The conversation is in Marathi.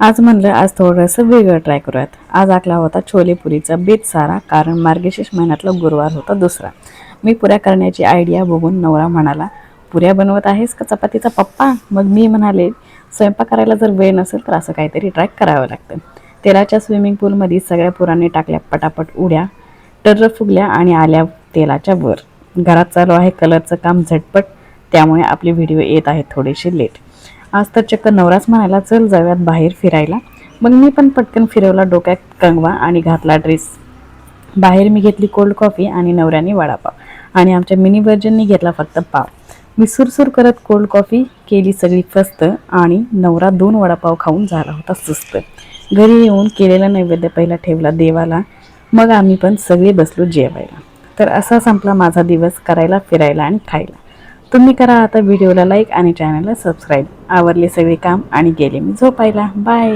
आज म्हणलं आज थोडंसं वेगळं ट्राय करूयात। आज आखला होता छोले पुरीचा बेत सारा, कारण मार्गशीर्ष महिन्यातला गुरुवार होता दुसरा। मी पुऱ्या करण्याची आयडिया बघून नवरा म्हणाला, पुऱ्या बनवत आहेस का चपातीचा पप्पा? मग मी म्हणाले, स्वयंपाक करायला जर वेळ नसेल तर असं काहीतरी ट्राय करावं लागतं। तेलाच्या स्विमिंग पूलमध्ये सगळ्या पुरांनी टाकल्या पटापट उड्या, टर्र फुगल्या आणि आल्या तेलाच्या वर। घरात चालू आहे कलरचं काम झटपट, त्यामुळे आपले व्हिडिओ येत आहेत थोडेसे लेट। आज तर चक्क नवराच म्हणाला, चल जाऊयात बाहेर फिरायला। मग मी पण पटकन फिरवला डोक्यात कंगवा आणि घातला ड्रेस। बाहेर मी घेतली कोल्ड कॉफी आणि नवऱ्याने वडापाव आणि आमच्या मिनी व्हर्जननी घेतला फक्त पाव। मी सुरसुर करत कोल्ड कॉफी केली सगळी फस्त आणि नवरा 2 वडापाव खाऊन झाला होता सुस्त। घरी येऊन केलेला नैवेद्य पहिला ठेवला देवाला, मग आम्ही पण सगळे बसलो जेवायला। तर असा संपला माझा दिवस करायला, फिरायला आणि खायला। तुम्ही करा आता व्हिडिओला लाईक आणि चॅनलला सबस्क्राईब। आवरले सगळे काम आणि गेले मी झोपायला। बाय।